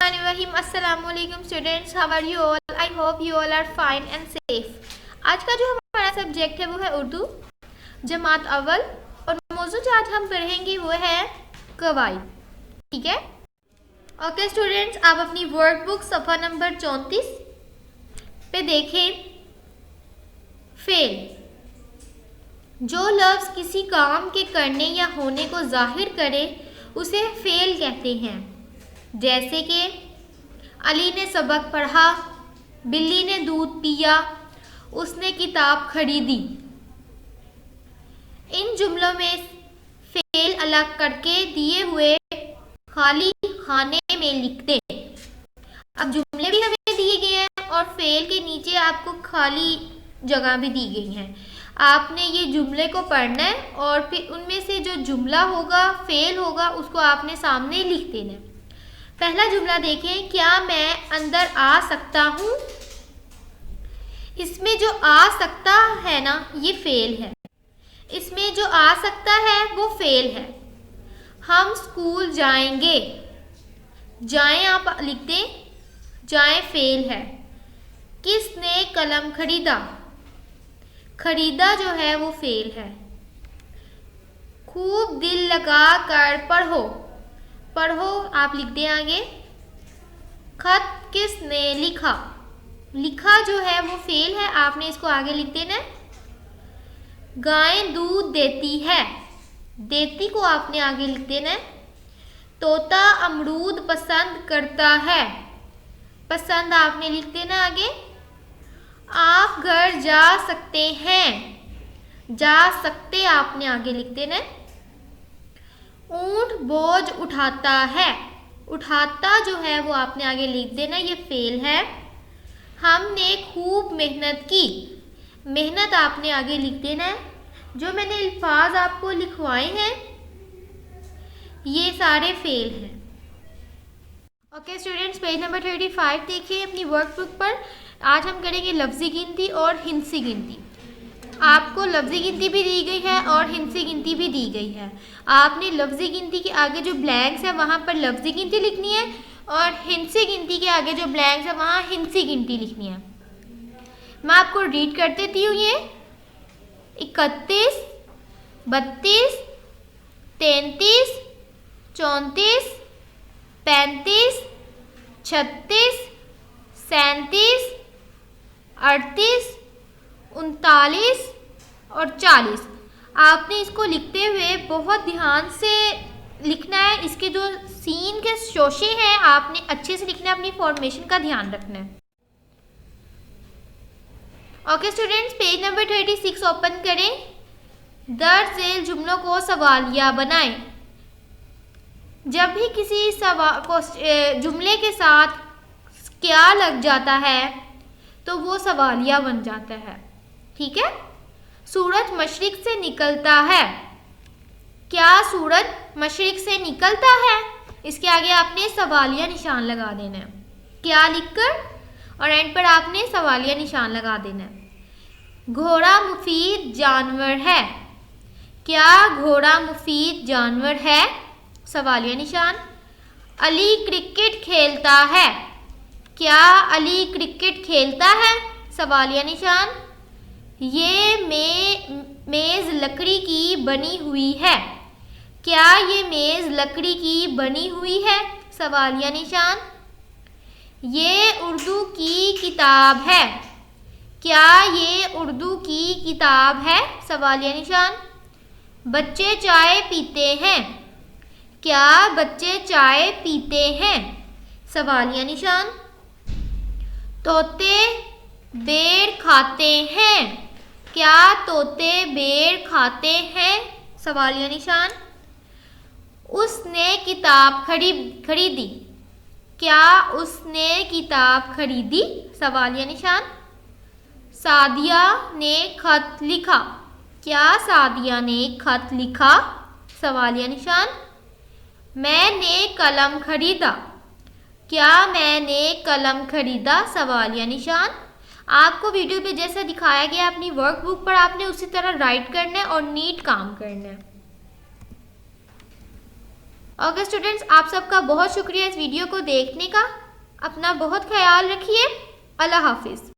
अस्सलामुअलैकुम students, how are you all? I hope you all are fine and safe. आज का जो हमारा सब्जेक्ट है वो है उर्दू जमात अव्वल, और मौजूद जो आज हम पढ़ेंगे वो है कवायद। ठीक है, ओके स्टूडेंट्स, आप अपनी वर्कबुक सफ़ा नंबर 34 पे देखें। फेल, जो लफ्ज़ किसी काम के करने या होने को जाहिर करे उसे फेल कहते हैं। जैसे कि अली ने सबक पढ़ा, बिल्ली ने दूध पिया, उसने किताब खरीदी। इन जुमलों में फेल अलग करके दिए हुए खाली खाने में लिख दें। अब जुमले भी हमें दिए गए हैं और फेल के नीचे आपको खाली जगह भी दी गई हैं। आपने ये जुमले को पढ़ना है और फिर उनमें से जो जुमला होगा फेल होगा उसको आपने सामने लिख देना है। पहला जुमला देखें, क्या मैं अंदर आ सकता हूँ? इसमें जो आ सकता है ना, ये फेल है। इसमें जो आ सकता है वो फेल है। हम स्कूल जाएंगे, जाएं आप लिख दें, जाएं फेल है। किसने कलम खरीदा? खरीदा जो है वो फेल है। खूब दिल लगा कर पढ़ो, पढ़ो आप लिख दें आगे। खत किसने लिखा? लिखा जो है वो फेल है, आपने इसको आगे लिख देना है। गाय दूध देती है, देती को आपने आगे लिख देना है। तोता अमरूद पसंद करता है, पसंद आपने लिख देना आगे। आप घर जा सकते हैं, जा सकते आपने आगे लिख देना है। ऊंट बोझ उठाता है, उठाता जो है वो आपने आगे लिख देना, ये फेल है। हमने खूब मेहनत की, मेहनत आपने आगे लिख देना है। जो मैंने अल्फाज आपको लिखवाए हैं ये सारे फेल हैं। ओके स्टूडेंट्स, पेज नंबर 35 देखिए अपनी वर्कबुक पर। आज हम करेंगे लफ्ज़ी गिनती और हिंसी गिनती। आपको लफ्ज़ी गिनती भी दी गई है और हिंसी गिनती भी दी गई है। आपने लफ्ज़ी गिनती के आगे जो ब्लैंक्स है वहाँ पर लफ्ज़ी गिनती लिखनी है और हिंसी गिनती के आगे जो ब्लैंक्स है वहाँ हिंसी गिनती लिखनी है। मैं आपको रीड कर देती हूँ। ये 31, 32, 33, 34, 35, 36, 37, 38, 39 और 40। आपने इसको लिखते हुए बहुत ध्यान से लिखना है। इसके जो सीन के शोशे हैं आपने अच्छे से लिखना है, अपनी फॉर्मेशन का ध्यान रखना है। Okay students, page number 36 open करें। दर्ज झेल जुमलों को सवालिया बनाएं। जब भी किसी सवाल को जुमले के साथ क्या लग जाता है तो वो सवालिया बन जाता है। ठीक है, सूरज मशरिक से निकलता है। क्या सूरज मशरिक से निकलता है? इसके आगे आपने सवालिया निशान लगा देना है, क्या लिखकर, और एंड पर आपने सवालिया निशान लगा देना है। घोड़ा मुफीद जानवर है। क्या घोड़ा मुफीद जानवर है? सवालिया निशान। अली क्रिकेट खेलता है। क्या अली क्रिकेट खेलता है? सवालिया निशान। ये मेज़ लकड़ी की बनी हुई है। क्या ये मेज़ लकड़ी की बनी हुई है? सवालिया निशान। ये उर्दू की किताब है। क्या ये उर्दू की किताब है? सवालिया निशान। बच्चे चाय पीते हैं। क्या बच्चे चाय पीते हैं? सवालिया निशान। तोते बेर खाते हैं। क्या तोते बेर खाते हैं? सवालिया निशान। उसने किताब खरीदी। क्या उसने किताब खरीदी? सवालिया निशान। सादिया ने खत लिखा। क्या सादिया ने खत लिखा? सवालिया निशान। मैंने कलम खरीदा। क्या मैंने कलम खरीदा? सवालिया निशान। आपको वीडियो पे जैसा दिखाया गया अपनी वर्कबुक पर आपने उसी तरह राइट करना है और नीट काम करना है। ओके स्टूडेंट्स, आप सबका बहुत शुक्रिया इस वीडियो को देखने का। अपना बहुत ख्याल रखिए। अल्लाह हाफिज़।